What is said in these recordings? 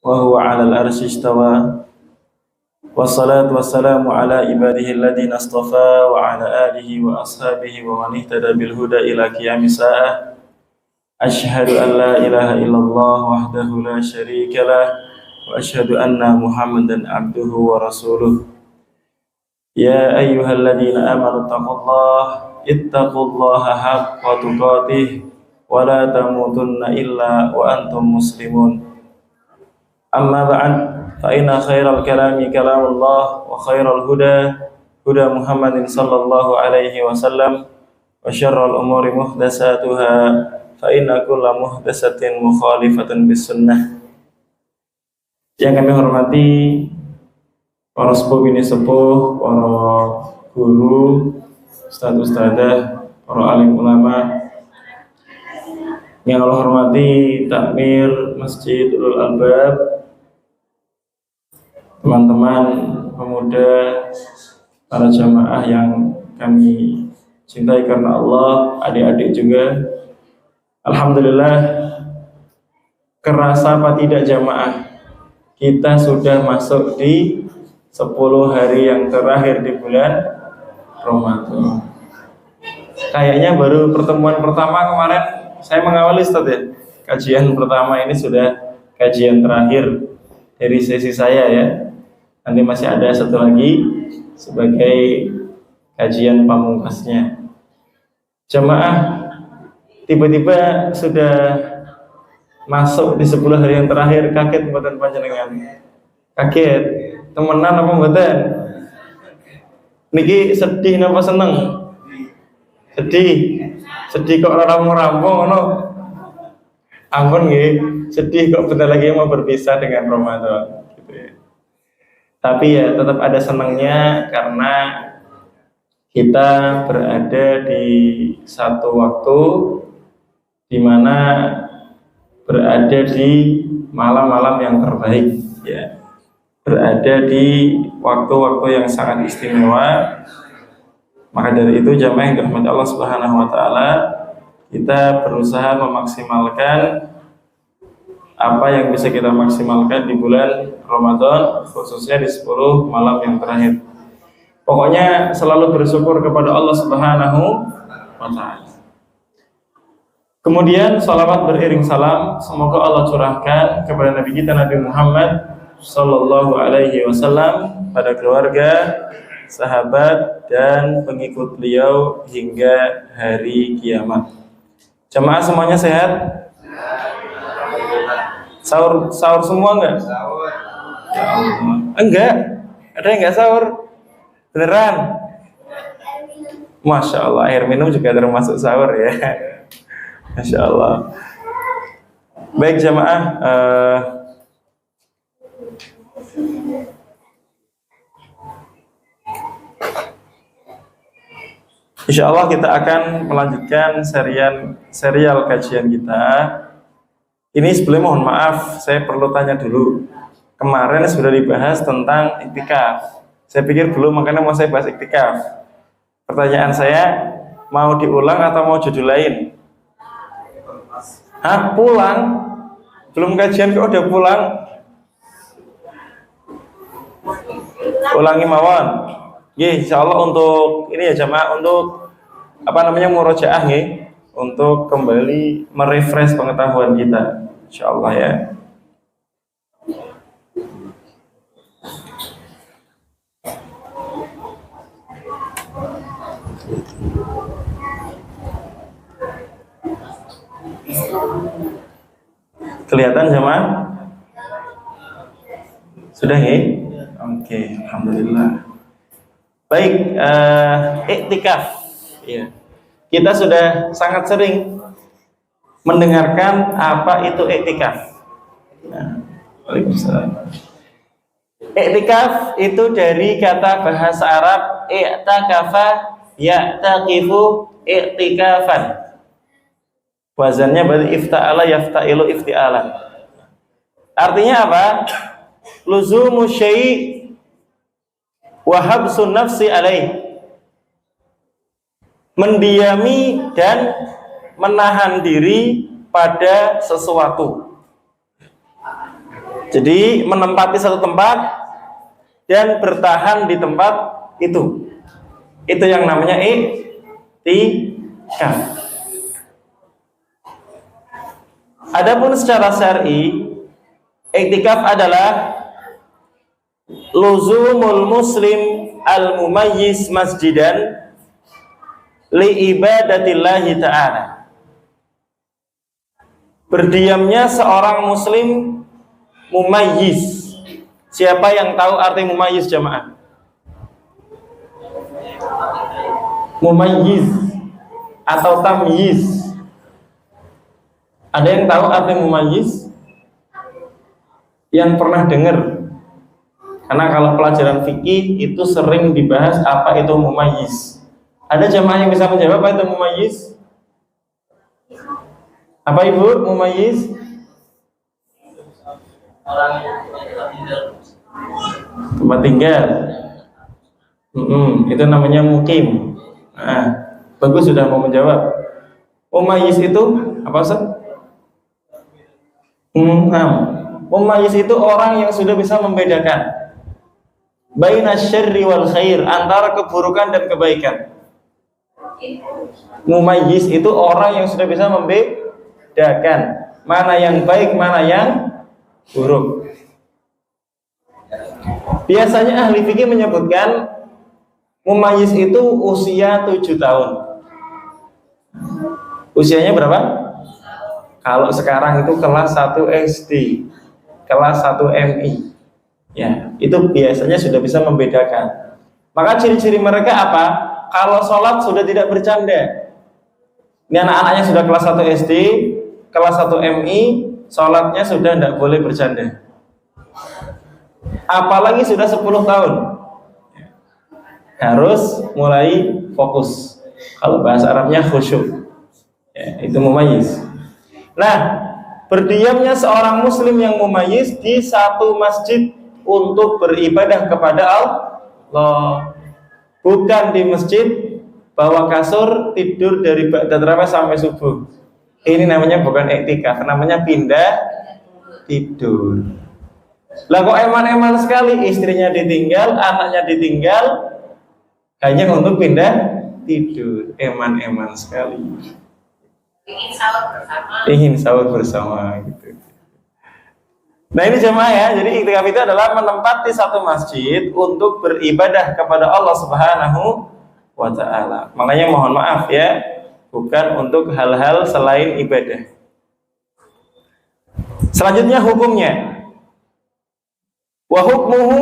وهو على العرش استوى والصلاة والسلام على عباده الذين اصطفى وعلى آله وأصحابه ومن اهتدى بالهدى إلى قيام الساعة أشهد أن لا إله إلا الله وحده لا شريك له وأشهد أن محمدا عبده ورسوله يا أيها الذين آمنوا اتقوا الله حق تقاته ولا تموتن إلا وأنتم مسلمون أما بعد فإن خير الكلام كلام الله وخير الهدى هدى محمد صلى الله عليه وسلم وشر الأمور محدثاتها فإن كل محدثة مخالفة بالسنة. Yang kami hormati para sepuh bini sepuh, para guru, ustadz-ustadzah, para alim ulama, yang Allah hormati takmir Masjid Ulul Albab, teman-teman pemuda, para jamaah yang kami cintai karena Allah, adik-adik juga. Alhamdulillah, kerasa apa tidak jamaah, kita sudah masuk di 10 hari yang terakhir di bulan Ramadan. Kayaknya baru pertemuan pertama kemarin saya mengawali Ustaz ya. Kajian pertama ini sudah kajian terakhir dari sesi saya ya. Nanti masih ada satu lagi sebagai kajian pamungkasnya. Jamaah tiba-tiba sudah masuk di 10 hari yang terakhir, kaget mboten panjenengan? Kaget. Temenan apa mboten? Niki sedih napa seneng? Sedih. Sedih kok ora rampung ngono. Ampun nggih, sedih kok bentar lagi mau berpisah dengan Ramadan gitu ya. Tapi ya tetap ada senangnya karena kita berada di satu waktu di mana berada di malam-malam yang terbaik ya. Berada di waktu-waktu yang sangat istimewa. Maka dari itu jamaah yang dirahmati Allah Subhanahu wa taala, kita berusaha memaksimalkan apa yang bisa kita maksimalkan di bulan Ramadan, khususnya di 10 malam yang terakhir. Pokoknya selalu bersyukur kepada Allah Subhanahu wa taala. Kemudian salawat beriring salam semoga Allah curahkan kepada Nabi kita Nabi Muhammad sallallahu alaihi wasallam, pada keluarga, sahabat dan pengikut beliau hingga hari kiamat. Jemaah semuanya sehat? Sahur semua enggak? Ya Allah. Enggak? Ada yang enggak sahur? Beneran? Masya Allah, air minum juga termasuk sahur ya. Masya Allah. Baik jamaah, insya Allah kita akan melanjutkan serial kajian kita. Ini sebelum mohon maaf, saya perlu tanya dulu. Kemarin sudah dibahas tentang iktikaf. Saya pikir belum, makanya mau saya bahas iktikaf. Pertanyaan saya, mau diulang atau mau judul lain? Hah? Pulang? Belum kajian kok udah pulang? Ulangi mawon. Nggih, insyaallah untuk ini ya jamaah, untuk murojaah nggih, untuk kembali merefresh pengetahuan kita. Insyaallah ya. Kelihatan jemaah? Sudah nggih? Oke, alhamdulillah. Baik, iktikaf. Ya. Kita sudah sangat sering mendengarkan apa itu iktikaf. Nah, waalaikumsalam. Iktikaf itu dari kata bahasa Arab i'takafa ya'taqifu i'tikafan. Wazannya berarti ifta'ala yafta'ilu ifti'alan. Artinya apa? Luzumu syai' wa habsun nafsi alaih. Mendiami dan menahan diri pada sesuatu. Jadi menempati satu tempat dan bertahan di tempat itu. Itu yang namanya i'tikaf. Adapun secara syar'i, i'tikaf adalah luzumul muslim al-mumayyiz masjidan li ibadatillahi ta'ala. Berdiamnya seorang muslim mumayyiz. Siapa yang tahu arti mumayyiz jamaah? Mumayyiz atau tamyiz. Ada yang tahu arti mumayyiz? Yang pernah dengar? Karena kalau pelajaran fikih itu sering dibahas apa itu mumayyiz. Ada jamaah yang bisa menjawab apa itu mumayyiz? Apa ibu mumayyiz? Orang Tempat tinggal. Itu namanya mukim. Nah, bagus sudah mau menjawab. Mumayyiz itu apa Ustaz? Mumayyiz itu orang yang sudah bisa membedakan baina syarri wal khair, antara keburukan dan kebaikan. Mumayyiz itu orang yang sudah bisa membedakan mana yang baik, mana yang buruk. Biasanya ahli fikih menyebutkan mumayyiz itu usia 7 tahun. Usianya berapa? Kalau sekarang itu kelas 1 SD, kelas 1 MI. Ya, itu biasanya sudah bisa membedakan. Maka ciri-ciri mereka apa? Kalau sholat sudah tidak bercanda. Ini anak-anaknya sudah kelas 1 SD, kelas 1 MI, sholatnya sudah tidak boleh bercanda. Apalagi sudah 10 tahun, harus mulai fokus. Kalau bahasa Arabnya khusyuk. Ya, itu mumayyiz. Nah, berdiamnya seorang muslim yang mumayyiz di satu masjid untuk beribadah kepada Allah, bukan di masjid bawa kasur tidur dari ba'da tarawih sampai subuh. Ini namanya bukan i'tikaf, namanya pindah tidur. Lah kok eman-eman sekali, istrinya ditinggal, anaknya ditinggal hanya untuk pindah tidur. Eman-eman sekali. Ingin sahur bersama gitu. Nah ini jemaah ya, jadi i'tikaf itu adalah menempati satu masjid untuk beribadah kepada Allah Subhanahu wa ta'ala. Makanya mohon maaf ya, bukan untuk hal-hal selain ibadah. Selanjutnya hukumnya, wa hukmuhu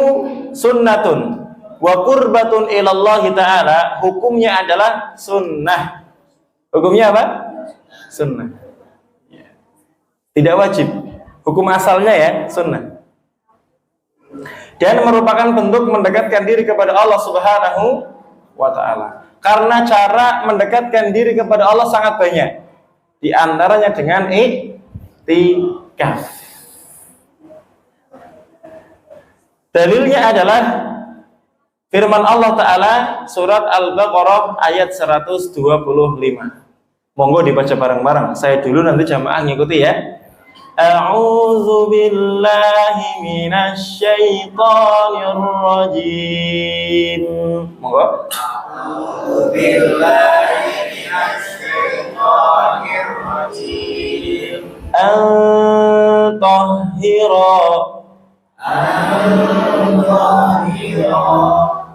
sunnatun wa qurbatun ilallahi ta'ala. Hukumnya adalah sunnah. Hukumnya apa? Sunnah. Tidak wajib. Hukum asalnya ya sunnah. Dan merupakan bentuk mendekatkan diri kepada Allah Subhanahu wa ta'ala. Karena cara mendekatkan diri kepada Allah sangat banyak. Di antaranya dengan i'tikaf. Dalilnya adalah firman Allah Ta'ala surat Al-Baqarah ayat 125. Monggo dibaca bareng-bareng. Saya dulu, nanti jamaah ngikuti ya. A'udzu billahi minasy syaithanir rajim. Monggo. A'udzu billahi minasy syaithanir rajim. An-tahhira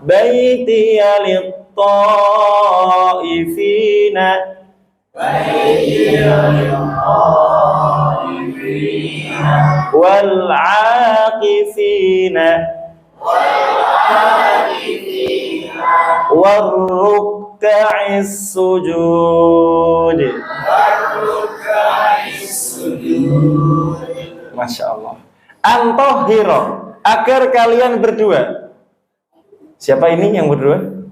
baitiya lit-ta'ifina wal-'aqifina war-ruk'is sujud. Masya Allah. Antohiro, agar kalian berdua. Siapa ini yang berdua?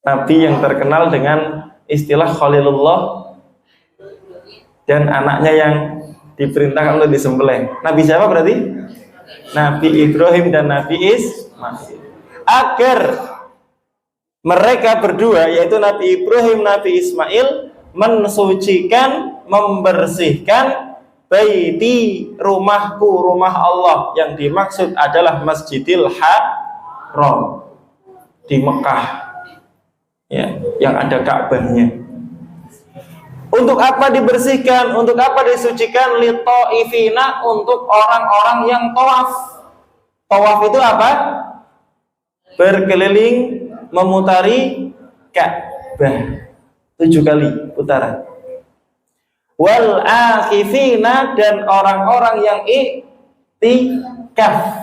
Nabi yang terkenal dengan istilah Khalilullah dan anaknya yang diperintahkan untuk disembelih. Nabi siapa berarti? Nabi Ibrahim dan Nabi Ismail. Agar mereka berdua, yaitu Nabi Ibrahim, Nabi Ismail, mensucikan, membersihkan baiti, rumahku, rumah Allah. Yang dimaksud adalah Masjidil Haram di Mekah, ya, yang ada Ka'bahnya. Untuk apa dibersihkan? Untuk apa disucikan? Litaifina, untuk orang-orang yang tawaf. Tawaf itu apa? Berkeliling memutari Ka'bah 7 kali putaran. Wal akifina, dan orang-orang yang iktikaf.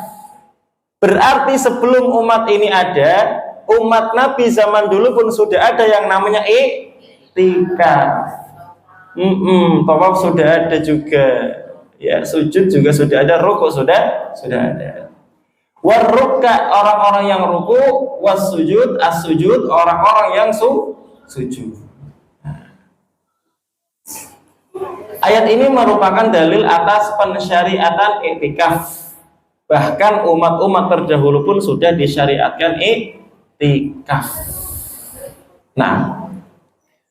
Berarti sebelum umat ini ada, umat Nabi zaman dulu pun sudah ada yang namanya iktikaf. Tawaf sudah ada juga, ya, sujud juga sudah ada, rukuk sudah ada. Warruka, orang-orang yang ruku, wasujud, as-sujud, orang-orang yang sujud. Ayat ini merupakan dalil atas pensyariatan iktikaf. Bahkan umat-umat terdahulu pun sudah disyariatkan iktikaf. Nah,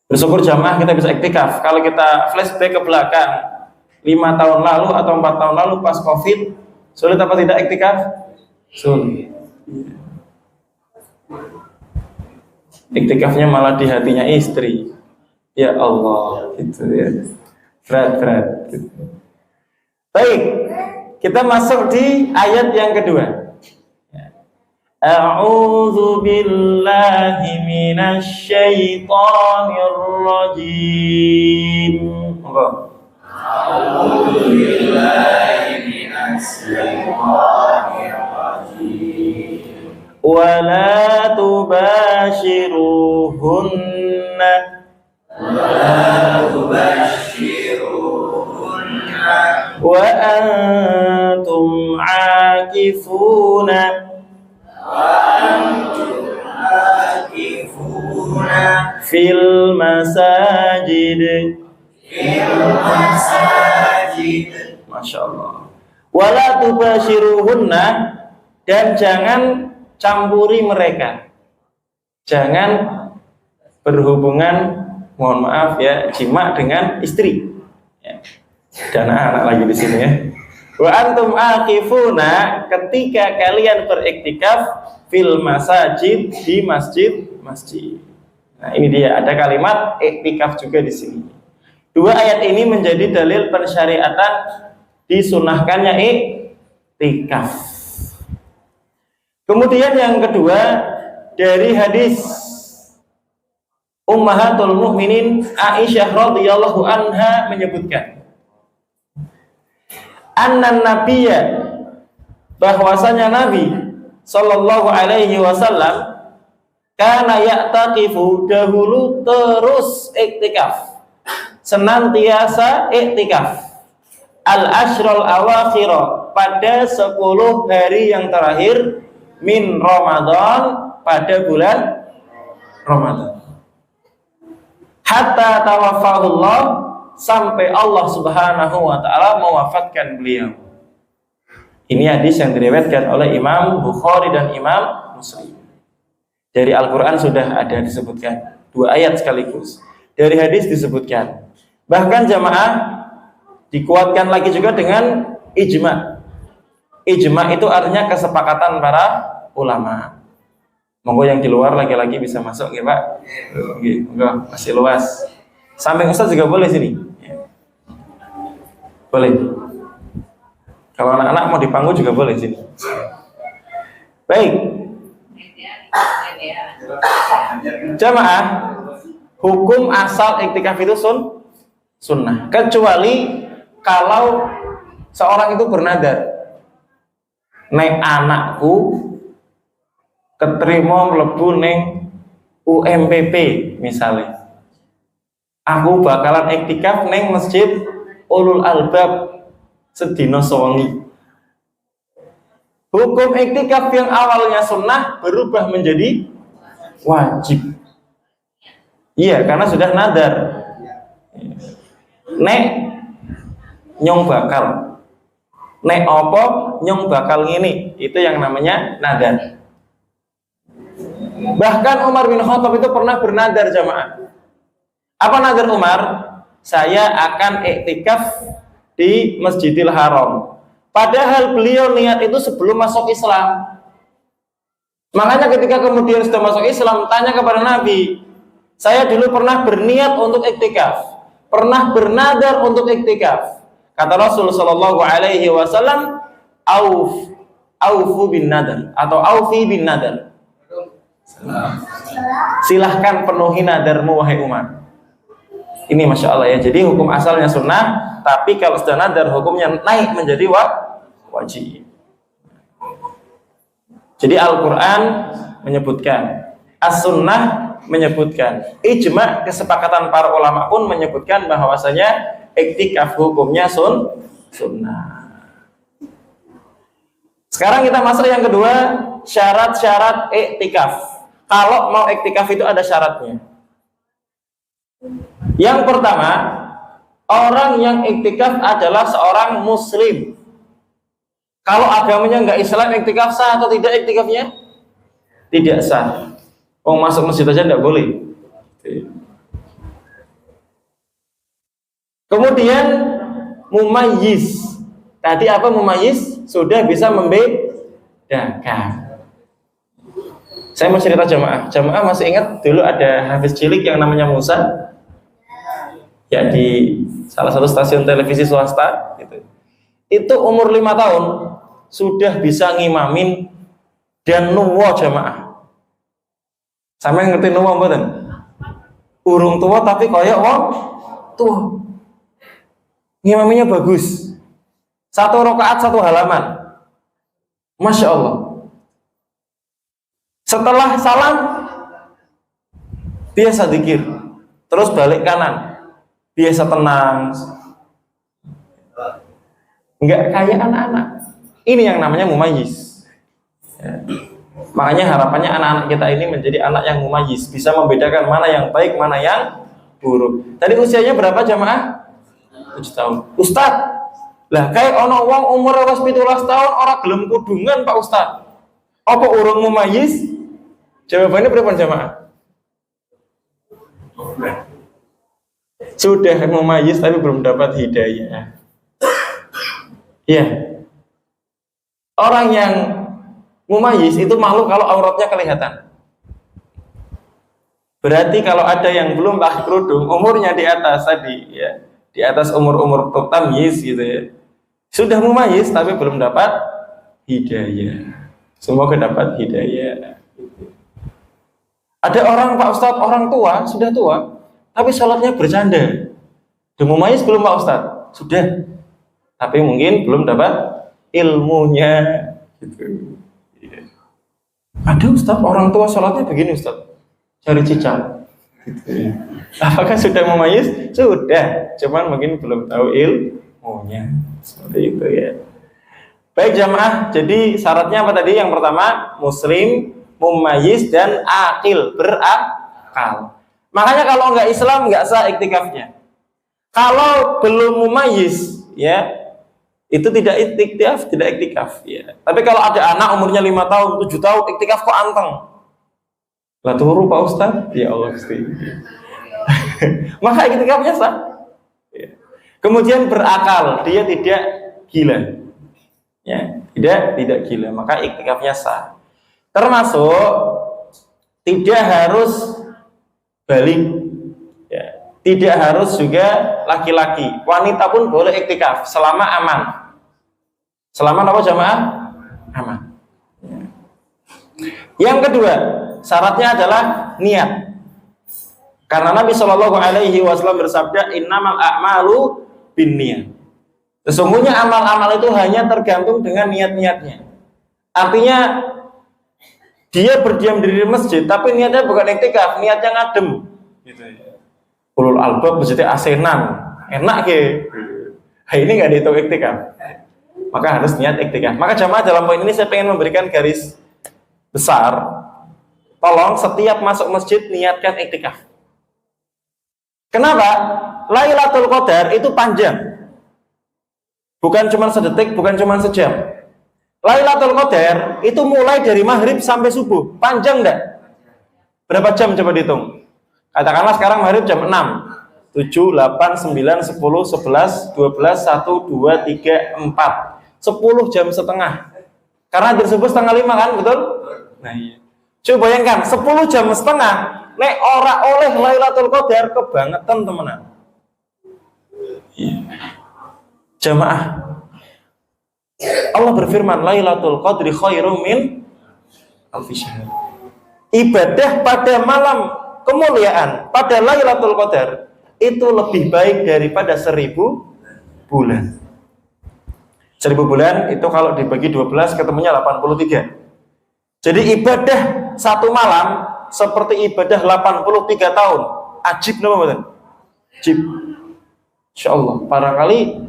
bersyukur jamaah kita bisa iktikaf. Kalau kita flashback ke belakang 5 tahun lalu atau 4 tahun lalu pas COVID, sulit apa tidak iktikaf? Sulit. Iktikafnya malah di hatinya istri. Ya Allah, gitu ya. Berat gitu. Baik, kita masuk di ayat yang kedua. A'udzu billahi minasy syaithanir rajim. A'udzu billahi minasy syaithanir rajim. Wa la tubashiruhunna wa antum aakifuna fil masajid. Masya Allah. Wala tubashiruhunna, dan jangan campuri mereka, jangan berhubungan, mohon maaf ya, jima dengan istri, ya. Dan anak lagi di sini ya. Wa antum akifuna, ketika kalian beriktikaf fil masajid, di masjid. Nah, ini dia, ada kalimat iktikaf juga di sini. Dua ayat ini menjadi dalil pensyariatan disunahkannya iktikaf. Kemudian yang kedua, dari hadis Ummahatul Mukminin Aisyah radhiyallahu anha menyebutkan, annan nabiyya, bahwasanya Nabi sallallahu alaihi wasallam kana ya'taqifu, dahulu terus iktikaf, senantiasa iktikaf, al-ashrul awakhir, pada 10 hari yang terakhir, min Ramadan, pada bulan Ramadan, hatta tawaffahullah, sampai Allah Subhanahu wa taala mewafatkan beliau. Ini hadis yang diriwayatkan oleh Imam Bukhari dan Imam Muslim. Dari Al-Qur'an sudah ada disebutkan 2 ayat sekaligus. Dari hadis disebutkan. Bahkan jamaah dikuatkan lagi juga dengan ijma. Ijma itu artinya kesepakatan para ulama. Monggo yang di luar lagi-lagi bisa masuk ya Pak. Monggo, masih luas. Samping Ustaz juga boleh sini. Boleh. Kalau anak-anak mau di panggung juga boleh sini. Baik. Jamaah, hukum asal iktikaf itu sunnah, kecuali kalau seorang itu bernadar, nek anakku keterima mlebu ning UMPP misalnya, aku bakalan iktikaf ning Masjid Ulul Albab sedina sewengi. Hukum iktikaf yang awalnya sunnah berubah menjadi wajib. Iya, karena sudah nadar. Nek nyong bakal, nek opo nyong bakal ngini, itu yang namanya nadar. Bahkan Umar bin Khattab itu pernah bernadar jamaah. Apa nadar Umar? Saya akan iktikaf di Masjidil Haram. Padahal beliau niat itu sebelum masuk Islam. Makanya ketika kemudian sudah masuk Islam, tanya kepada Nabi, saya dulu pernah berniat untuk iktikaf, pernah bernadar untuk iktikaf. Kata Rasul Shallallahu Alaihi Wasallam, aufu bin nadar atau aufi bin nadar. Silahkan penuhi nadarmu wahai Umar. Ini Masya Allah ya. Jadi hukum asalnya sunnah, tapi kalau sudah nadar hukumnya naik menjadi wajib. Jadi Al-Quran menyebutkan, As-Sunnah menyebutkan, ijma kesepakatan para ulama pun menyebutkan bahwasanya iktikaf hukumnya sunnah. Sekarang kita masuk yang kedua, syarat-syarat iktikaf. Kalau mau iktikaf itu ada syaratnya. Yang pertama, orang yang iktikaf adalah seorang muslim. Kalau agamanya nggak Islam, iktikaf sah atau tidak iktikafnya? Tidak sah. Masuk masjid aja nggak boleh. Kemudian mumayyiz. Tadi apa mumayyiz? Sudah bisa membedakan. Saya mau cerita jamaah. Jamaah masih ingat dulu ada hafiz cilik yang namanya Musa? Ya, di salah satu stasiun televisi swasta gitu. Itu umur 5 tahun sudah bisa ngimamin dan nuwa jamaah. Sampai ngerti nuwa mboten? Urung tua tapi koyok wong tua. Ngimaminya bagus. 1 rakaat 1 halaman. Masya Allah. Setelah salam biasa zikir, terus balik kanan, biasa tenang, nggak kayak anak-anak. Ini yang namanya mumayyiz. Ya. Makanya harapannya anak-anak kita ini menjadi anak yang mumayyiz, bisa membedakan mana yang baik, mana yang buruk. Tadi usianya berapa jamaah? 7 tahun. Ustadz, lah kayak ono wong umur 17 tahun orang gelem kudungan Pak Ustadz. Apa urung mumayyiz? Jawabannya berapa jamaah? Sudah mumayyiz tapi belum dapat hidayah. Iya. Orang yang mumayyiz itu malu kalau auratnya kelihatan. Berarti kalau ada yang belum pakai kerudung, umurnya di atas tadi, ya, di atas umur-umur tamyiz gitu ya. Sudah mumayyiz tapi belum dapat hidayah. Semoga dapat hidayah. Ada orang Pak Ustadz, orang tua, sudah tua, tapi sholatnya bercanda. Sudah mumayyiz belum Pak Ustadz? Sudah. Tapi mungkin belum dapat ilmunya. Gitu. Ya. Ada Ustadz, orang tua sholatnya begini Ustadz, cari cicak. Gitu. Apakah sudah mumayyiz? Sudah, cuman mungkin belum tahu ilmunya. Seperti itu ya. Baik jamaah, jadi syaratnya apa tadi? Yang pertama, muslim, mumayyiz, dan akil, berakal. Makanya kalau nggak Islam nggak sah iktikafnya. Kalau belum mumayyiz, ya itu tidak iktikaf. Ya. Tapi kalau ada anak umurnya 5 tahun, 7 tahun, iktikaf kok anteng. Lah turu Pak Ustaz, ya Allah Gusti. Maka iktikafnya sah. Ya. Kemudian berakal, dia tidak gila. Ya, tidak gila, maka iktikafnya sah. Termasuk tidak harus balik, ya. Tidak harus juga laki-laki, wanita pun boleh iktikaf selama aman. Selama apa jamaah? Aman. Ya. Yang kedua, syaratnya adalah niat. Karena Nabi Shallallahu Alaihi Wasallam bersabda, innamal a'malu binniyat. Sesungguhnya amal-amal itu hanya tergantung dengan niat-niatnya. Artinya dia berdiam diri di masjid, tapi niatnya bukan iktikaf, niatnya ngadem. Gitu ya. Ulul albab maksudnya asenan, enak ke. Ini nggak dihitung iktikaf. Maka harus niat iktikaf. Maka jamaah dalam poin ini saya ingin memberikan garis besar. Tolong setiap masuk masjid niatkan iktikaf. Kenapa? Lailatul Qadar itu panjang. Bukan cuma sedetik, bukan cuma sejam. Lailatul Qadar itu mulai dari maghrib sampai subuh. Panjang enggak? Berapa jam coba dihitung? Katakanlah sekarang maghrib jam 6. 7, 8, 9, 10, 11, 12, 1, 2, 3, 4. 10 jam setengah. Karena jam subuh setengah 5 kan, betul? Nah iya. Coba bayangkan, 10 jam setengah, nek ora oleh Lailatul Qadar kebangetan temenan. Iya. Jamaah. Allah berfirman, Lailatul Qadri khairum min alfi syahr. Ibadah pada malam kemuliaan, pada Lailatul Qadar itu lebih baik daripada 1000 bulan. 1000 bulan itu kalau dibagi 12 ketemunya 83. Jadi ibadah satu malam seperti ibadah 83 tahun. Ajib nama betul. Ajib. Insyaallah. Barangkali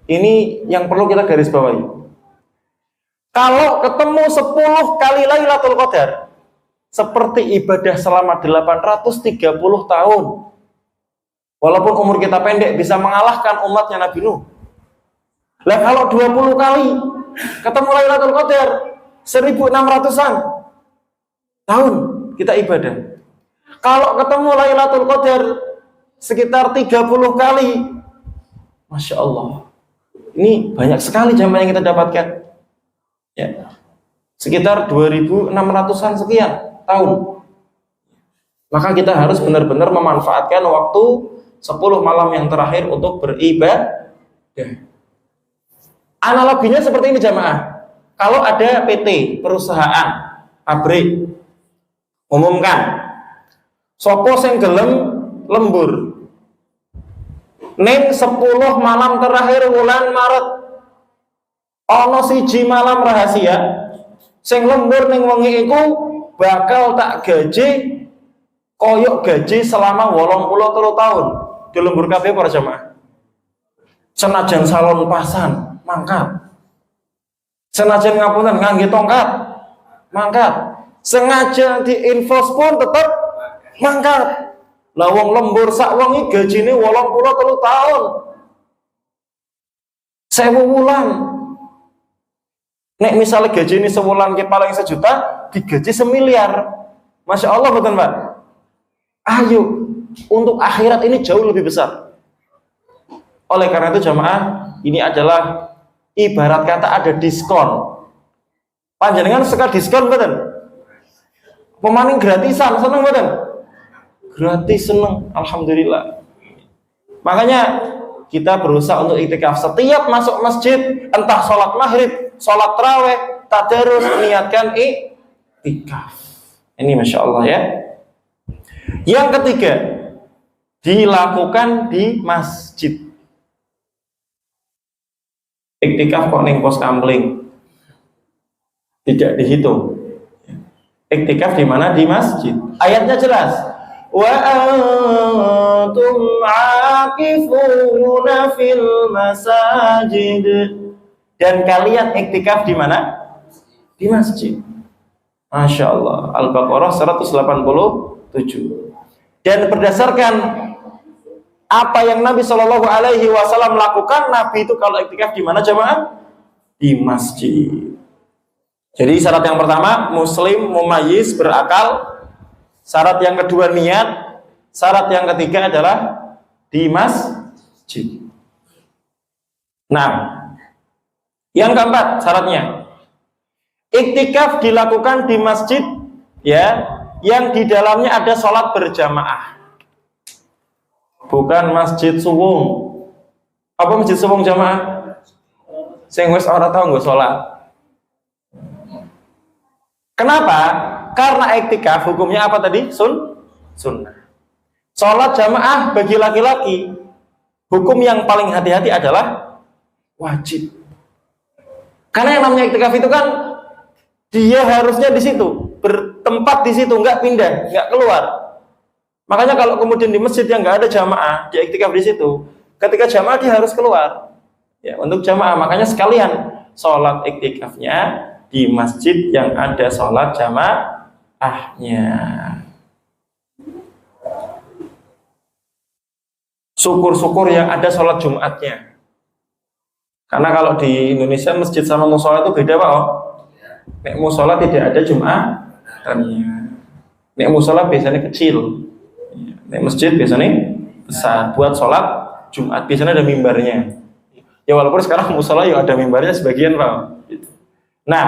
ini yang perlu kita garis bawahi. Kalau ketemu 10 kali Lailatul Qadar seperti ibadah selama 830 tahun. Walaupun umur kita pendek bisa mengalahkan umatnya Nabi Nuh. Lah kalau 20 kali ketemu Lailatul Qadar 1600-an tahun kita ibadah. Kalau ketemu Lailatul Qadar sekitar 30 kali, Masya Allah. Ini banyak sekali jamaah yang kita dapatkan. Ya. Sekitar 2600-an sekian tahun. Maka kita harus benar-benar memanfaatkan waktu 10 malam yang terakhir untuk beribadah. Analoginya seperti ini jamaah. Kalau ada PT, perusahaan, pabrik, umumkan, sopo sing gelem lembur, ning 10 malam terakhir bulan Maret, ono siji malam rahasia, sing lembur ning wengi iku bakal tak gaji, koyok gaji selama 83 tahun. Dilembur kabeh para jamaah. Senajan salon pasan, mangkat. Senajan ngapunten ngangge tongkat, mangkat. Sengaja diinfos pun tetap mangkat. Lah wong lembur sak wengi gajine 83 tahun. 1000 wulan. Nek misalnya gaji ini sewulan ke paling 1 juta, digaji 1 miliar. Masya Allah betul Pak. Ayo, untuk akhirat ini jauh lebih besar. Oleh karena itu jamaah, ini adalah ibarat kata ada diskon. Panjenengan suka diskon betul? Pemaning gratisan, seneng betul? Gratis seneng, alhamdulillah. Makanya kita berusaha untuk iktikaf. Setiap masuk masjid, entah sholat maghrib, sholat tarawih, tadarus, niatkan iktikaf. Ini Masya Allah ya. Yang ketiga, dilakukan di masjid. Iktikaf kok ning pos kampling, tidak dihitung. Iktikaf di mana? Di masjid. Ayatnya jelas. Wa antum aqifuna fil masajid. Dan kalian iktikaf di mana? Di masjid. Masya Allah. Al-Baqarah 187. Dan berdasarkan apa yang Nabi Shallallahu Alaihi Wasallam lakukan, Nabi itu kalau iktikaf di mana jemaah? Di masjid. Jadi syarat yang pertama muslim mumayyiz berakal. Syarat yang kedua niat. Syarat yang ketiga adalah di masjid. Nah, yang keempat syaratnya iktikaf dilakukan di masjid ya, yang di dalamnya ada sholat berjamaah. Bukan masjid suwung. Apa masjid suwung jamaah? Sing wis ora tau nggo sholat. Kenapa? Karena iktikaf hukumnya apa tadi? Sunnah. Sholat jamaah bagi laki-laki, hukum yang paling hati-hati adalah wajib. Karena yang namanya iktikaf itu kan dia harusnya di situ, bertempat di situ, nggak pindah, nggak keluar. Makanya kalau kemudian di masjid yang nggak ada jamaah, dia iktikaf di situ, ketika jamaah dia harus keluar. Ya, untuk jamaah, makanya sekalian sholat iktikafnya di masjid yang ada sholat jamaahnya. Syukur-syukur yang ada sholat Jumatnya. Karena kalau di Indonesia masjid sama musola itu beda Pak. Nek musola tidak ada Jumatannya. Nek musola biasanya kecil. Nek masjid biasanya besar buat sholat Jumat. Biasanya ada mimbarnya. Ya walaupun sekarang musola ya ada mimbarnya sebagian lah. Nah,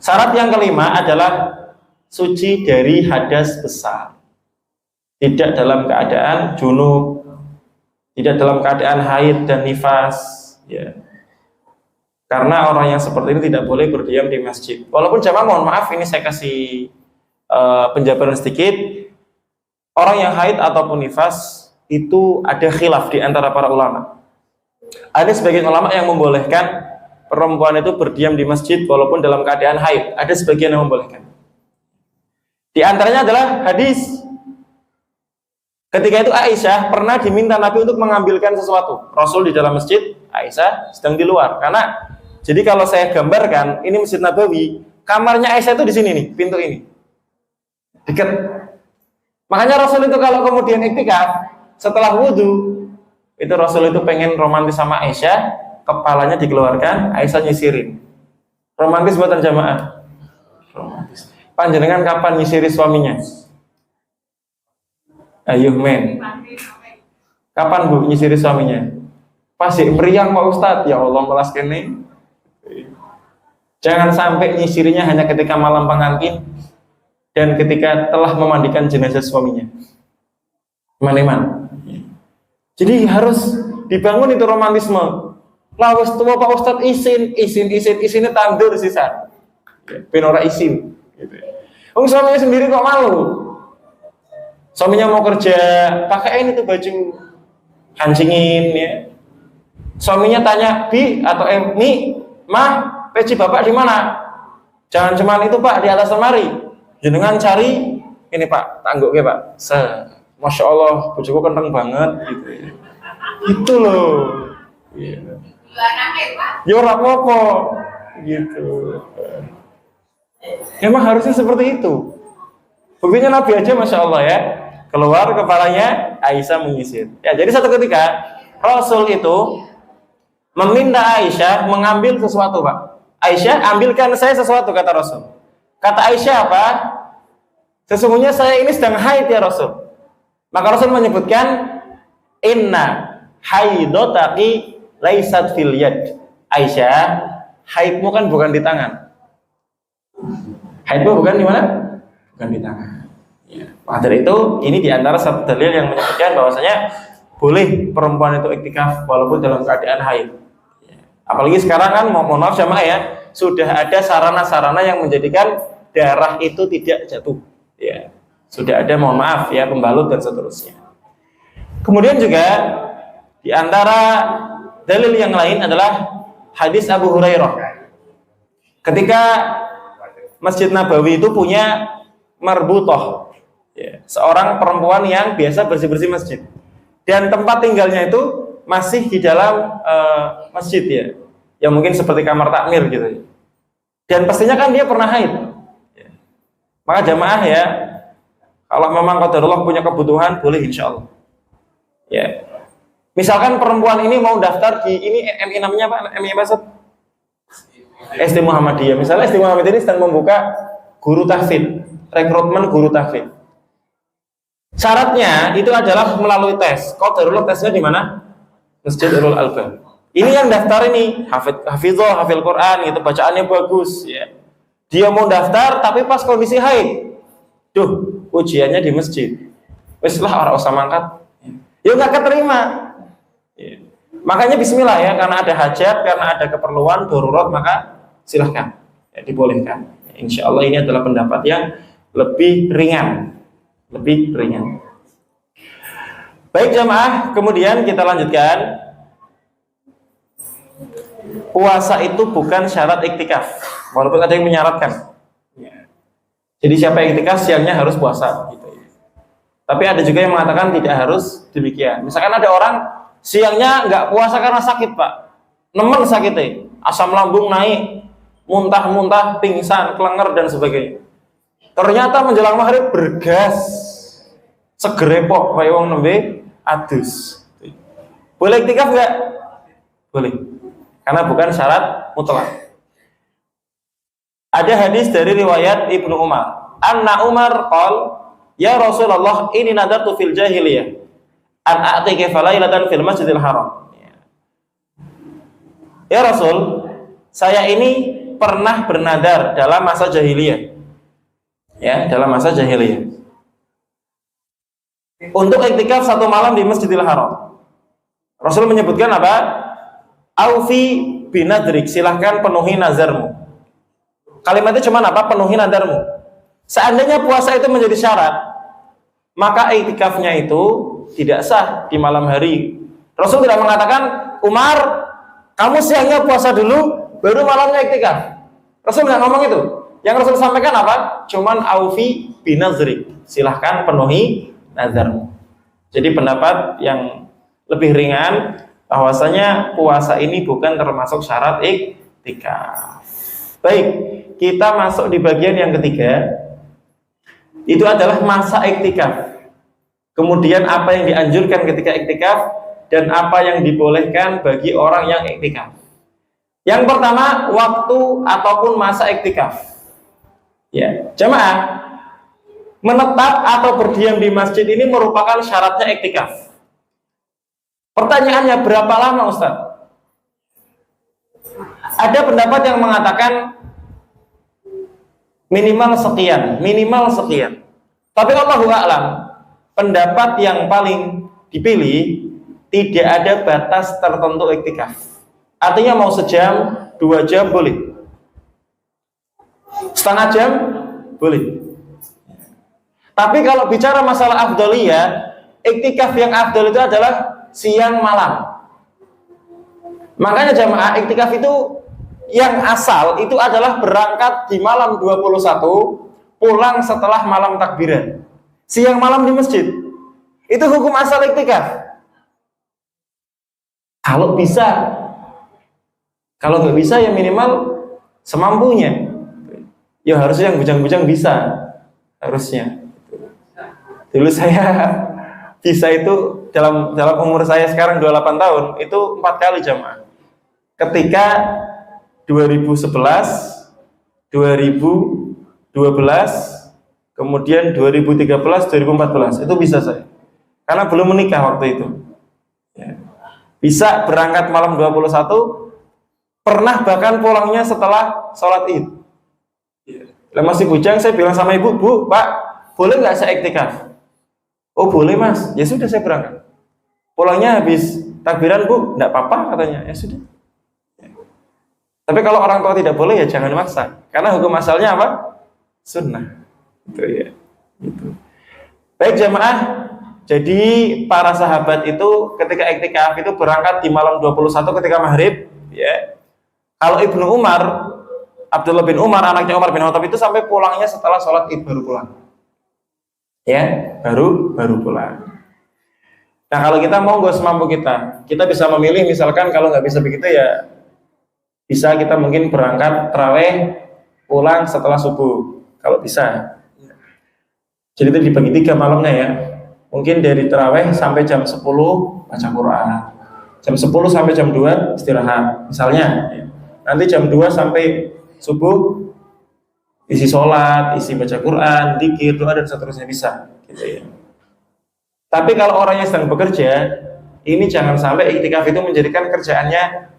syarat yang kelima adalah suci dari hadas besar. Tidak dalam keadaan junub, tidak dalam keadaan haid dan nifas, ya. Karena orang yang seperti ini tidak boleh berdiam di masjid. Walaupun jamaah mohon maaf, ini saya kasih penjabaran sedikit. Orang yang haid ataupun nifas itu ada khilaf di antara para ulama. Ada sebagian ulama yang membolehkan perempuan itu berdiam di masjid walaupun dalam keadaan haid. Ada sebagian yang membolehkan. Di antaranya adalah hadis ketika itu Aisyah pernah diminta Nabi untuk mengambilkan sesuatu. Rasul di dalam masjid, Aisyah sedang di luar. Karena jadi kalau saya gambarkan, ini Masjid Nabawi, kamarnya Aisyah itu di sini nih, pintu ini. Dekat. Makanya Rasul itu kalau kemudian iktikaf setelah wudhu, itu Rasul itu pengen romantis sama Aisyah, kepalanya dikeluarkan, Aisyah nyisirin. Romantis buatan jamaah. Romantis. Panjenengan kapan nyisiri suaminya? Ayo men. Kapan Bu nyisiri suaminya? Pasti meriang Pak Ustadz. Ya Allah melas kene. Jangan sampai nyisirinya hanya ketika malam pengantin dan ketika telah memandikan jenazah suaminya. Mana-mana. Jadi harus dibangun itu romantisme. Lawas tua Pak Ustadz isinnya tandur sisa. Penora isin. Gitu. Suaminya sendiri kok malu. Suaminya mau kerja, pakaiin itu baju hancingin ya. Suaminya tanya, Bi atau Mi, Mah, peci bapak di mana? Jangan cuma itu Pak, di atas lemari. Jenengan cari ini Pak, tangguk ya Pak. Masya Allah, bojoku kenteng banget gitu. Itu loh. Iya. Ya ora apa-apa gitu. Memang harusnya seperti itu. Buktinya Nabi aja Masya Allah ya, keluar kepalanya Aisyah menyisir. Ya, jadi satu ketika Rasul itu meminta Aisyah mengambil sesuatu Pak. Aisyah, ambilkan saya sesuatu kata Rasul. Kata Aisyah apa? Sesungguhnya saya ini sedang haid ya Rasul. Maka Rasul menyebutkan inna haidotaki laisat fil yad. Aisyah, haidmu kan bukan di tangan. Haidmu bukan di mana? Bukan di tangan. Ya. Maka dari itu, ini diantara satu dalil yang menyebutkan bahwasanya boleh perempuan itu iktikaf walaupun dalam keadaan haid. Ya. Apalagi sekarang kan, mohon maaf jamaah ya, sudah ada sarana-sarana yang menjadikan darah itu tidak jatuh. Ya. Sudah ada, mohon maaf ya, pembalut dan seterusnya. Kemudian juga diantara dalil yang lain adalah hadis Abu Hurairah. Ketika Masjid Nabawi itu punya marbutoh, ya, seorang perempuan yang biasa bersih-bersih masjid, dan tempat tinggalnya itu masih di dalam masjid ya, yang mungkin seperti kamar takmir gitu. Dan pastinya kan dia pernah haid. Ya. Maka jamaah ya, kalau memang qadarullah punya kebutuhan, boleh insya Allah. Ya, misalkan perempuan ini mau daftar di ini MI namanya apa? MI apa? SD Muhammadiyah. Misalnya SD Muhammadiyah ini sedang membuka guru tahfidz, rekrutmen guru tahfidz. Syaratnya itu adalah melalui tes. Qadarullah tesnya di mana? Masjid Ulul Albab. Ini yang daftar ini hafizah, hafil Quran, itu bacaannya bagus ya. Dia mau daftar tapi pas kondisi haid. Duh, ujiannya di masjid. Wes lah orang usah mangkat. Ya nggak keterima. Ya. Makanya bismillah ya, karena ada hajat, karena ada keperluan darurat, maka silahkan ya, dibolehkan. Insya Allah ini adalah pendapat yang lebih ringan. Lebih ringan. Baik jamaah, kemudian kita lanjutkan. Puasa itu bukan syarat iktikaf, walaupun ada yang menyaratkan. Ya. Jadi siapa yang iktikaf siangnya harus puasa. Gitu. Tapi ada juga yang mengatakan tidak harus demikian. Misalkan ada orang siangnya nggak puasa karena sakit Pak, nemen sakitnya, asam lambung naik, muntah-muntah, pingsan, kelenger dan sebagainya. Ternyata menjelang maghrib bergas, segerepok kayak wong nembe adus. Boleh iktikaf nggak? Boleh, karena bukan syarat mutlak. Ada hadis dari riwayat Ibnu Umar. Anna Umar qol, ya Rasulullah, ini nadartu fil jahiliyah an a'tikifa lailatan fil Masjidil Haram. Ya Rasul, saya ini pernah bernadar dalam masa jahiliyah. Ya, dalam masa jahiliyah. Untuk iktikaf 1 malam di Masjidil Haram. Rasul menyebutkan apa? Aufi binadrik, silahkan penuhi nazarmu. Kalimatnya cuma apa? Penuhi nazarmu. Seandainya puasa itu menjadi syarat, maka iktikafnya itu tidak sah di malam hari. Rasul tidak mengatakan, Umar, kamu siangnya puasa dulu, baru malamnya iktikaf. Rasul tidak ngomong itu. Yang Rasul sampaikan apa? Cuman aufi binazrik, silahkan penuhi nazarmu. Jadi pendapat yang lebih ringan, bahwasanya puasa ini bukan termasuk syarat iktikaf. Baik, kita masuk di bagian yang ketiga. Itu adalah masa iktikaf. Kemudian apa yang dianjurkan ketika iktikaf dan apa yang dibolehkan bagi orang yang iktikaf. Yang pertama, waktu ataupun masa iktikaf. Ya, jamaah, menetap atau berdiam di masjid ini merupakan syaratnya iktikaf. Pertanyaannya, berapa lama Ustaz? Ada pendapat yang mengatakan minimal sekian. Tapi Allahu a'lam, pendapat yang paling dipilih tidak ada batas tertentu iktikaf. Artinya mau sejam, 2 jam boleh, setengah jam boleh. Tapi kalau bicara masalah afdaliyah, iktikaf yang afdal itu adalah siang malam. Makanya jamaah, iktikaf itu yang asal itu adalah berangkat di malam 21, pulang setelah malam takbiran, siang malam di masjid. Itu hukum asal iktikaf. Kalau bisa, kalau nggak bisa ya minimal semampunya. Ya harusnya yang bujang-bujang bisa, harusnya. Dulu saya bisa itu dalam umur saya sekarang 28 tahun itu 4 kali jamaah. Ketika 2011, 2012, kemudian 2013, 2014 itu bisa saya. Karena belum menikah waktu itu. Ya. Bisa berangkat malam 21, pernah bahkan pulangnya setelah sholat Id. Ya. Masih bujang, saya bilang sama ibu, Bu, Pak, boleh nggak saya iktikaf? Oh boleh Mas, ya sudah saya berangkat. Pulangnya habis takbiran Bu, nggak apa-apa katanya, ya sudah. Ya. Tapi kalau orang tua tidak boleh ya jangan maksa, karena hukum asalnya apa? Sunnah. Itu ya. Gitu. Baik jamaah, jadi para sahabat itu ketika iktikaf itu berangkat di malam 21 ketika maghrib. Ya. Kalau Ibnu Umar, Abdullah bin Umar, anaknya Umar bin Khattab itu sampai pulangnya setelah sholat Id baru pulang. Ya, baru pulang. Nah kalau kita mau nggak semampu kita bisa memilih, misalkan kalau nggak bisa begitu ya bisa kita mungkin berangkat tarawih pulang setelah subuh kalau bisa. Jadi itu dibagi 3 malamnya ya. Mungkin dari tarawih sampai jam 10 baca Quran, jam 10 sampai jam 2 istirahat misalnya. Nanti jam 2 sampai subuh isi sholat, isi baca Quran, zikir, doa dan seterusnya bisa, gitu ya. Tapi kalau orangnya sedang bekerja, ini jangan sampai iktikaf itu menjadikan kerjaannya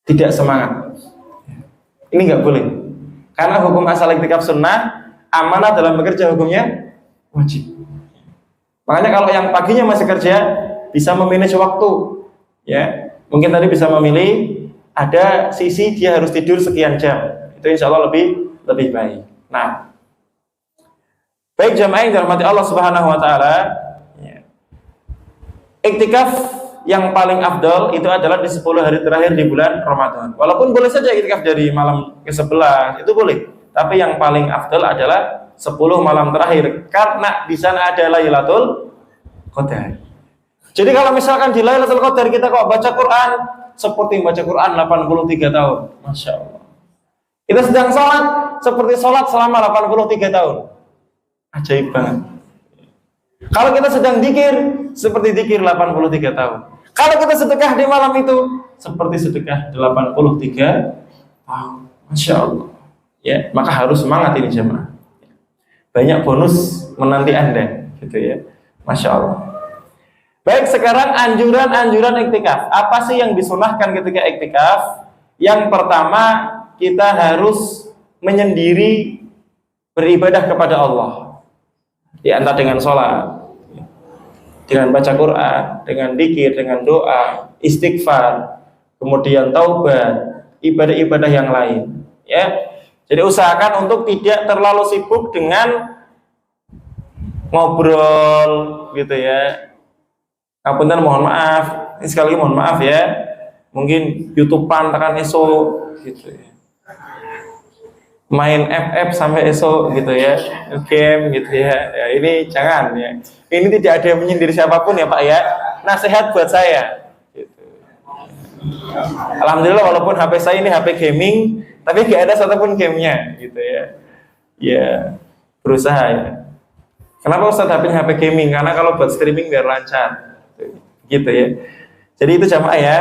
tidak semangat. Ini nggak boleh. Karena hukum asal iktikaf sunnah, amanah dalam bekerja hukumnya wajib. Makanya kalau yang paginya masih kerja, bisa memanage waktu, ya. Mungkin tadi bisa memilih ada sisi dia harus tidur sekian jam. Itu insya Allah lebih baik. Nah, baik jamaah yang dirahmati Allah Subhanahu wa taala, ya. Iktikaf yang paling afdal itu adalah di 10 hari terakhir di bulan Ramadan. Walaupun boleh saja iktikaf dari malam ke-11, itu boleh. Tapi yang paling afdal adalah 10 malam terakhir karena di sana ada Lailatul Qadar. Jadi kalau misalkan di Lailatul Qadar kita kok baca Quran seperti baca Quran 83 tahun. Masya Allah. Kita sedang sholat seperti sholat selama 83 tahun. Ajaib banget. Kalau kita sedang zikir seperti zikir 83 tahun. Kalau kita sedekah di malam itu seperti sedekah 83 tahun. Masya Allah. Ya, maka harus semangat ini jemaah. Banyak bonus menanti Anda, gitu ya. Masya Allah. Baik, sekarang anjuran-anjuran iktikaf. Apa sih yang disunahkan ketika iktikaf? Yang pertama, kita harus menyendiri beribadah kepada Allah. Ya, entah dengan sholat, dengan baca Quran, dengan dzikir, dengan doa, istighfar, kemudian taubat, ibadah-ibadah yang lain. Ya, jadi usahakan untuk tidak terlalu sibuk dengan ngobrol, gitu ya. Ngapunten, mohon maaf, ini sekali lagi mohon maaf ya. Mungkin YouTubean tekan esok, gitu ya. Main FF sampai esok, gitu ya. Game, gitu ya. Ya, ini jangan ya. Ini tidak ada yang menyindir siapapun ya Pak ya. Nasihat buat saya. Gitu. Alhamdulillah walaupun HP saya ini HP gaming, tapi gak ada satupun gamenya, gitu ya. Ya, berusaha ya. Kenapa Ustaz HP-nya HP gaming? Karena kalau buat streaming biar lancar. Gitu ya. Jadi itu jamaah ya,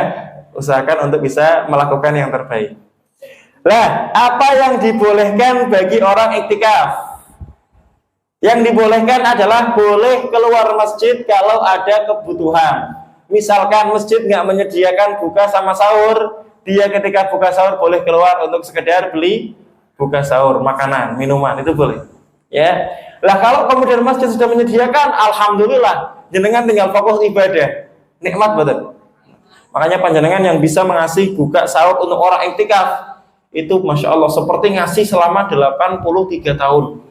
usahakan untuk bisa melakukan yang terbaik. Lah, apa yang dibolehkan bagi orang iktikaf? Yang dibolehkan adalah boleh keluar masjid kalau ada kebutuhan. Misalkan masjid nggak menyediakan buka sama sahur, dia ketika buka sahur boleh keluar untuk sekedar beli buka sahur, makanan, minuman, itu boleh. Ya. Lah kalau kemudian masjid sudah menyediakan, alhamdulillah, jenengan tinggal fokus ibadah. Nikmat betul. Makanya panjenengan yang bisa mengasih buka sahur untuk orang iktikaf itu Masya Allah seperti ngasih selama 83 tahun.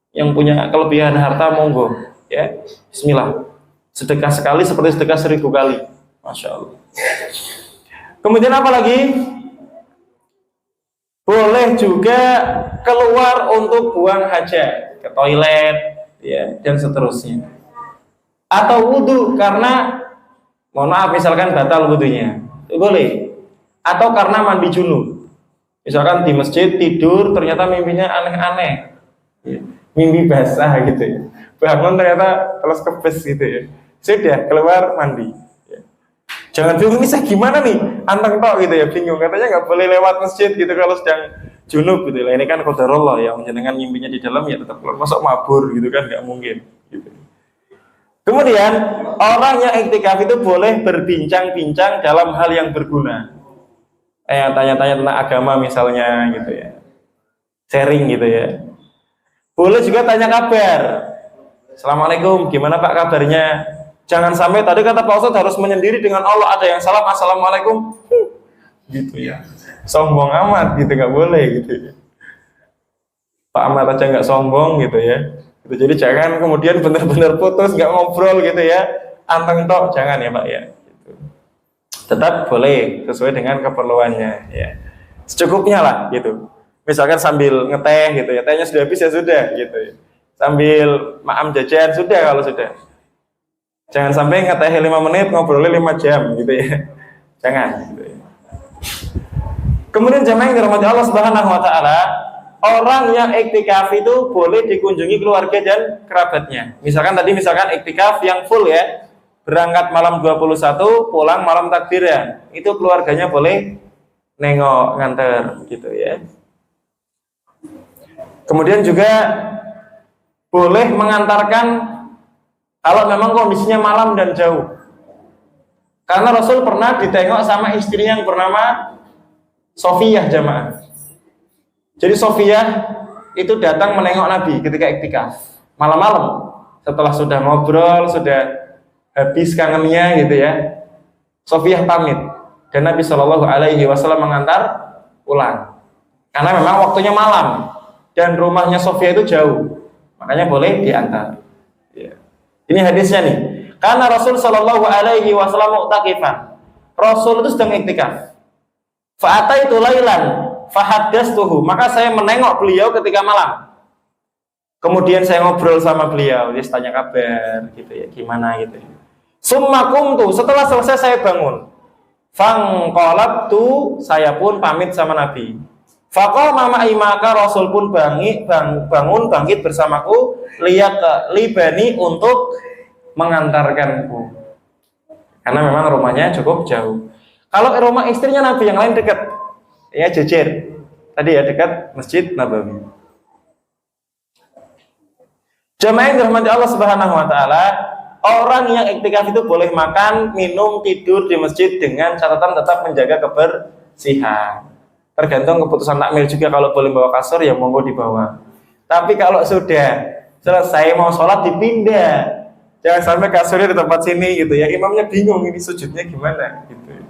Yang punya kelebihan harta monggo ya, bismillah, sedekah sekali seperti sedekah 1000 kali, Masya Allah. Kemudian apa lagi? Boleh juga keluar untuk buang hajat, ke toilet ya, dan seterusnya, atau wudhu karena mohon maaf misalkan batal wudhunya, boleh. Atau karena mandi junub, misalkan di masjid tidur ternyata mimpinya aneh-aneh ya, mimpi basah gitu ya, bangun ternyata terus kebes gitu ya, sudah keluar mandi ya. Jangan bingung, ini saya gimana nih, anteng tok gitu ya, bingung, katanya nggak boleh lewat masjid gitu kalau sedang junub gitu lah. Ini kan qadarullah ya, menjenengan mimpinya di dalam ya tetap keluar, masuk mabur gitu kan, nggak mungkin gitu. Kemudian orang yang iktikaf itu boleh berbincang-bincang dalam hal yang berguna, tanya-tanya tentang agama misalnya gitu ya, sharing gitu ya. Boleh juga tanya kabar, Assalamualaikum, gimana Pak kabarnya? Jangan sampai tadi kata Pak Ustadz harus menyendiri dengan Allah, ada yang salam Assalamualaikum gitu ya, sombong amat gitu, nggak boleh gitu ya. Pak Ahmad aja nggak sombong gitu ya gitu. Jadi jangan kemudian benar-benar putus nggak ngobrol gitu ya, anteng tok, jangan ya Pak ya gitu. Tetap boleh sesuai dengan keperluannya ya, secukupnya lah gitu. Misalkan sambil ngeteh gitu ya, tehnya sudah habis ya sudah gitu ya, sambil maam jajan sudah kalau sudah. Jangan sampai ngeteh 5 menit ngobrolnya 5 jam gitu ya, jangan gitu ya. Kemudian jamaah yang dirahmati Allah Subhanahu wa taala, orang yang iktikaf itu boleh dikunjungi keluarga dan kerabatnya. Misalkan iktikaf yang full ya, berangkat malam 21, pulang malam takbiran, itu keluarganya boleh nengok, nganter gitu ya. Kemudian juga boleh mengantarkan kalau memang kondisinya malam dan jauh. Karena Rasul pernah ditengok sama istrinya yang bernama Sofiyah jamaah. Jadi Sofiyah itu datang menengok Nabi ketika iktikaf malam-malam, setelah sudah ngobrol, sudah habis kangennya gitu ya. Sofiyah pamit dan Nabi Shallallahu Alaihi Wasallam mengantar pulang. Karena memang waktunya malam dan rumahnya Sofiyah itu jauh, makanya boleh diantar. Ya. Ini hadisnya nih. Karena Rasul Shallallahu Alaihi Wasallam mu'takifan. Rasul itu sedang iktikaf. Fa'ataitu lailan fahaddastuhu, maka saya menengok beliau ketika malam. Kemudian saya ngobrol sama beliau, dia tanya kabar gitu ya, gimana gitu. Summa qumtu, setelah selesai saya bangun. Fangqalabtu, saya pun pamit sama Nabi. Faqama ma'i, maka Rasul pun bangun bangkit bersamaku, libani, untuk mengantarkanku. Karena memang rumahnya cukup jauh. Kalau rumah istrinya Nabi yang lain dekat, ya jejer. Tadi ya dekat Masjid Nabawi. Jamaah yang dirahmati Allah Subhanahu wa taala, orang yang iktikaf itu boleh makan, minum, tidur di masjid dengan catatan tetap menjaga kebersihan. Tergantung keputusan takmir juga, kalau boleh bawa kasur ya monggo dibawa. Tapi kalau sudah selesai mau sholat dipindah, jangan sampai kasurnya di tempat sini gitu ya, imamnya bingung ini sujudnya gimana gitu ya.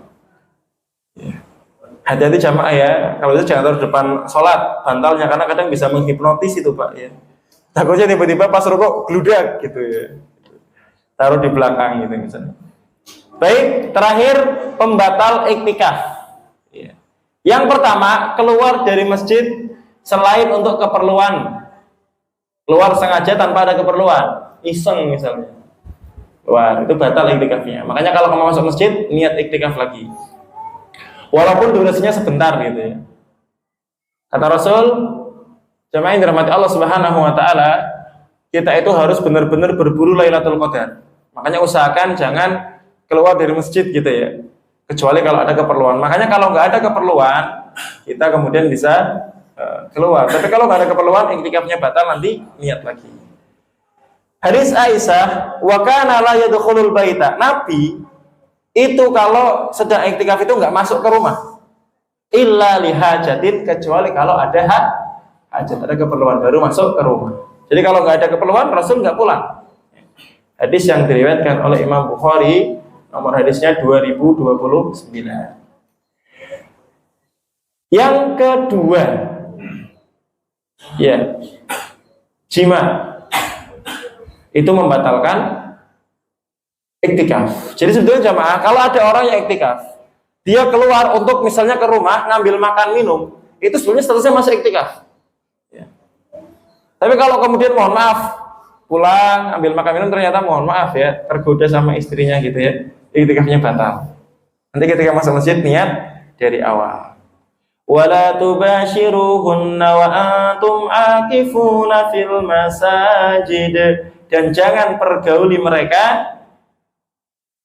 Hati-hati jamaah ya, kalau itu jangan taruh depan sholat bantalnya, karena kadang bisa menghipnotis itu Pak ya. Takutnya tiba-tiba pas rukuk gludak gitu ya, taruh di belakang gitu misalnya. Baik, terakhir pembatal iktikaf. Yang pertama, keluar dari masjid selain untuk keperluan, keluar sengaja tanpa ada keperluan, iseng misalnya, keluar, itu batal iktikafnya. Makanya kalau kamu masuk masjid, niat iktikaf lagi, walaupun durasinya sebentar gitu ya. Kata Rasul, jamaah yang dirahmati Allah Subhanahu wa taala, kita itu harus benar-benar berburu Lailatul Qadar. Makanya usahakan jangan keluar dari masjid gitu ya, kecuali kalau ada keperluan. Makanya kalau nggak ada keperluan, kita kemudian bisa keluar. Tapi kalau nggak ada keperluan, iktikafnya batal, nanti niat lagi. Hadis Aisyah, wa kana la yadkhulul baita. Nabi itu kalau sedang iktikaf itu nggak masuk ke rumah, illa lihajatin, kecuali kalau ada hajat, ada keperluan baru masuk ke rumah. Jadi kalau nggak ada keperluan, Rasul nggak pulang. Hadis yang diriwayatkan oleh Imam Bukhari, nomor hadisnya 2029. Yang kedua, ya, jima itu membatalkan iktikaf. Jadi sebetulnya jamaah, kalau ada orang yang iktikaf, dia keluar untuk misalnya ke rumah ngambil makan minum, itu sebetulnya statusnya masih iktikaf. Ya. Tapi kalau kemudian mohon maaf pulang ambil makan minum, ternyata mohon maaf ya tergoda sama istrinya gitu ya, iktikafnya batal. Nanti ketika masuk masjid niat dari awal. Wala tubashiruhunna wa antum akifuna fil masajid, dan jangan pergauli mereka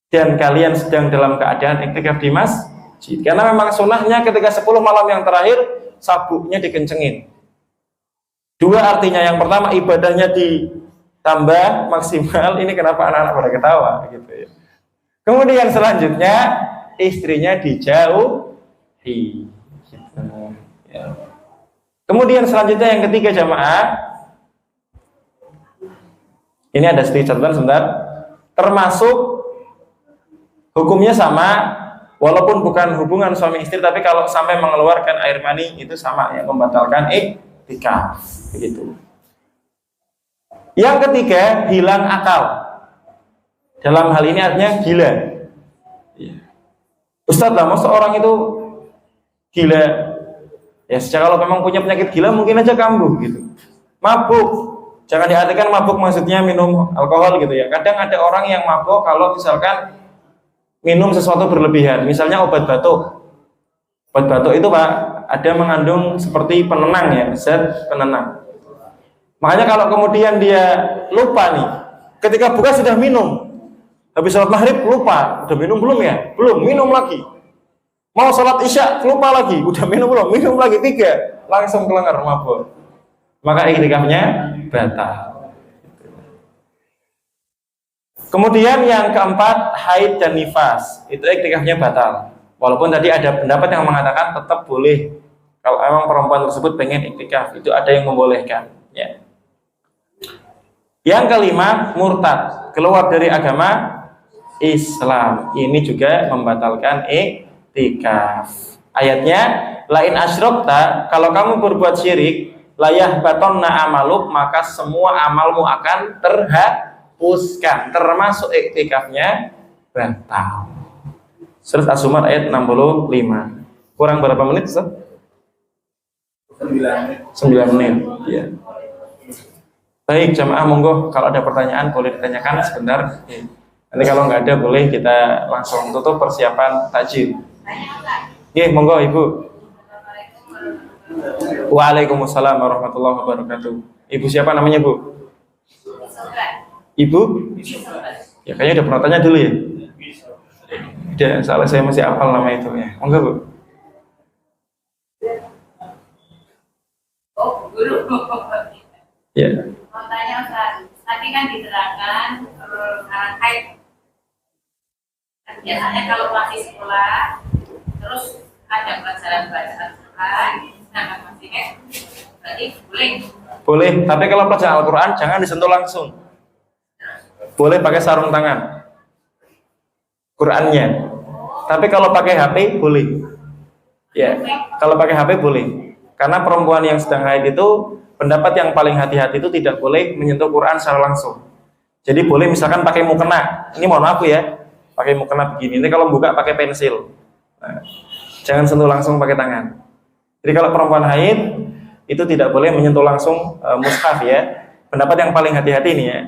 dan kalian sedang dalam keadaan iktikaf di masjid. Karena memang sunnahnya ketika 10 malam yang terakhir sabuknya dikencengin. Dua artinya, yang pertama ibadahnya ditambah maksimal. Ini kenapa anak-anak pada ketawa gitu ya. Kemudian selanjutnya istrinya dijauhi. Ya. Kemudian selanjutnya yang ketiga jamaah, ini ada sedikit catatan sebentar, termasuk hukumnya sama, walaupun bukan hubungan suami istri, tapi kalau sampai mengeluarkan air mani itu sama ya, membatalkan iktikaf begitu. Yang ketiga, hilang akal. Dalam hal ini artinya gila. Ya. Ustadz lah, masa orang itu gila? Ya, secara kalau memang punya penyakit gila mungkin aja kambuh gitu. Mabuk, jangan diartikan mabuk maksudnya minum alkohol gitu ya. Kadang ada orang yang mabuk kalau misalkan minum sesuatu berlebihan, misalnya obat batuk. Obat batuk itu Pak, ada mengandung seperti penenang ya, zat penenang. Makanya kalau kemudian dia lupa nih, ketika buka sudah minum, habis sholat maghrib lupa, udah minum belum ya? Belum, minum lagi. Mau sholat isya, lupa lagi, udah minum belum? Minum lagi 3, langsung kelengar mabuk. Maka iktikafnya batal. Kemudian yang keempat, haid dan nifas, itu iktikafnya batal. Walaupun tadi ada pendapat yang mengatakan tetap boleh. Kalau emang perempuan tersebut pengen iktikaf, itu ada yang membolehkan. Ya. Yang kelima, murtad, keluar dari agama Islam. Ini juga membatalkan iktikaf. Ayatnya, lain asyrokta, kalau kamu berbuat syirik, layah batonna amaluk, maka semua amalmu akan terhapuskan, termasuk iktikafnya batal. Surat As-Zumar ayat 65. Kurang berapa menit, Ustaz? 9 menit. Ya. Baik, jamaah monggo kalau ada pertanyaan boleh ditanyakan sebentar. Nanti kalau nggak ada boleh kita langsung tutup persiapan takjil. Iya, monggo Ibu. Waalaikumsalam warahmatullahi wabarakatuh. Ibu siapa namanya, Bu? Ibu? Ya kayaknya udah pernah tanya dulu ya. Udah, soalnya saya masih hafal nama itu ya. Monggo, Bu. Oh, guru. Ya. Mau tanya Ustaz, tadi kan diterangkan biasanya kalau masih sekolah terus ada pelajaran bacaan Quran, sedangkan masih berarti boleh. Boleh, tapi kalau pelajaran Al-Quran jangan disentuh langsung. Boleh pakai sarung tangan Qurannya. Tapi kalau pakai HP boleh. Ya, kalau pakai HP boleh. Karena perempuan yang sedang haid itu pendapat yang paling hati-hati itu tidak boleh menyentuh Quran secara langsung. Jadi boleh misalkan pakai mukena. Ini mohon maaf ya, pakai mukena begini. Ini kalau buka pakai pensil. Nah, jangan sentuh langsung pakai tangan. Jadi kalau perempuan haid itu tidak boleh menyentuh langsung mushaf ya. Pendapat yang paling hati-hati ini ya.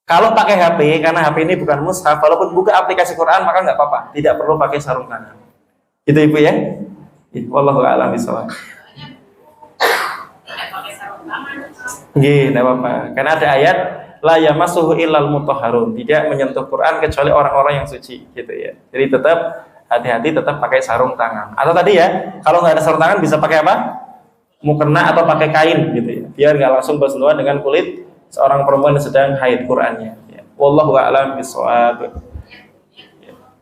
Kalau pakai HP, karena HP ini bukan mushaf, walaupun buka aplikasi Quran maka nggak apa-apa, tidak perlu pakai sarung tangan. Gitu Ibu ya. Wallahu a'lam bishawab. Nggih, enggak apa-apa. Karena ada ayat la yamassuhu illal mutahharun, tidak menyentuh Quran kecuali orang-orang yang suci, gitu ya. Jadi tetap hati-hati, tetap pakai sarung tangan. Atau tadi ya, kalau nggak ada sarung tangan bisa pakai apa? Mukena atau pakai kain, gitu ya. Biar nggak langsung bersentuhan dengan kulit seorang perempuan yang sedang haid Qurannya. Ya. Wallahu a'lam bishawab.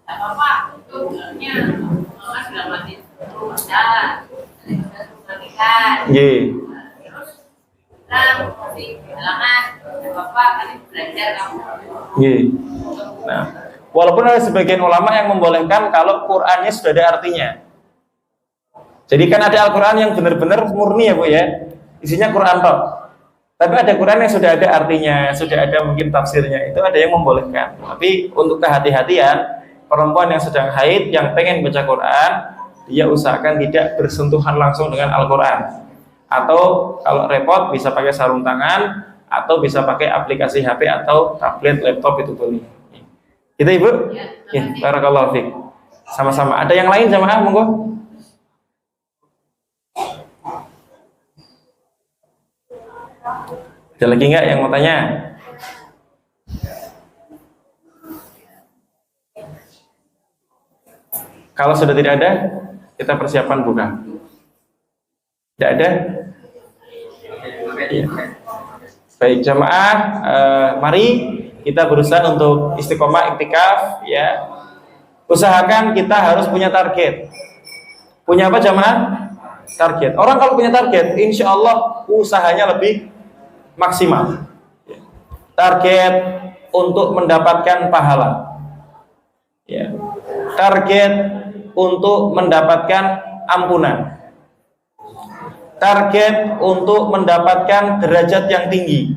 Apa tujuannya kalau sudah mati baca Nggih. terus masih halangan bapak kan belajar kamu. Nggih. Nah, walaupun ada sebagian ulama yang membolehkan kalau Qurannya sudah ada artinya. Jadi kan ada Al-Quran yang benar-benar murni ya Bu ya, isinya Quran toh. Tapi ada Quran yang sudah ada artinya, sudah ada mungkin tafsirnya, itu ada yang membolehkan. Tapi untuk kehati-hatian, perempuan yang sedang haid yang pengen baca Quran, dia usahakan tidak bersentuhan langsung dengan Al-Quran. Atau kalau repot bisa pakai sarung tangan, atau bisa pakai aplikasi HP atau tablet, laptop itu boleh. Gitu Ibu? Ya, barakallahu fiik. Sama-sama. Ada yang lain jamaah monggo? Ada lagi nggak yang mau tanya? Kalau sudah tidak ada, kita persiapan buka. Tidak ada? Ya. Baik jamaah, mari kita berusaha untuk istiqomah iktikaf ya. Usahakan kita harus punya target. Punya apa jamaah? Target. Orang kalau punya target, insya Allah usahanya lebih maksimal. Target untuk mendapatkan pahala. Ya. Target untuk mendapatkan ampunan. Target untuk mendapatkan derajat yang tinggi.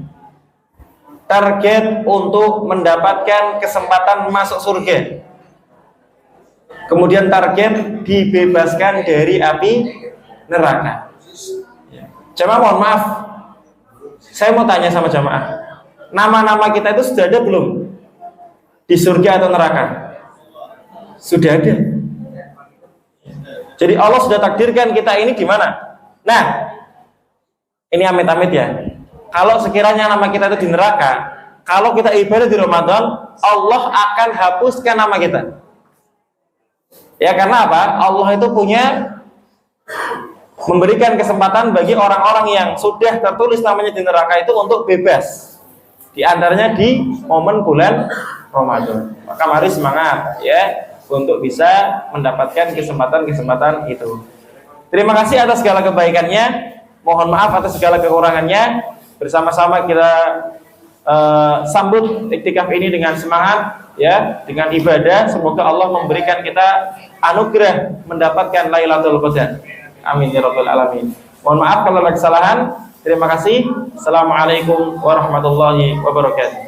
Target untuk mendapatkan kesempatan masuk surga. Kemudian target dibebaskan dari api neraka. Jamaah mohon maaf, saya mau tanya sama jamaah, nama-nama kita itu sudah ada belum di surga atau neraka? Sudah ada. Jadi Allah sudah takdirkan kita ini di mana? Nah, ini amit-amit ya. Kalau sekiranya nama kita itu di neraka, kalau kita ibadah di Ramadan, Allah akan hapuskan nama kita. Ya karena apa? Allah itu punya memberikan kesempatan bagi orang-orang yang sudah tertulis namanya di neraka itu untuk bebas. Di antaranya di momen bulan Ramadan. Maka mari semangat ya untuk bisa mendapatkan kesempatan-kesempatan itu. Terima kasih atas segala kebaikannya. Mohon maaf atas segala kekurangannya. Bersama-sama kita sambut iktikaf ini dengan semangat ya, dengan ibadah. Semoga Allah memberikan kita anugerah mendapatkan Lailatul Qadar. Amin ya rabbal alamin. Mohon maaf kalau ada kesalahan. Terima kasih. Assalamualaikum warahmatullahi wabarakatuh.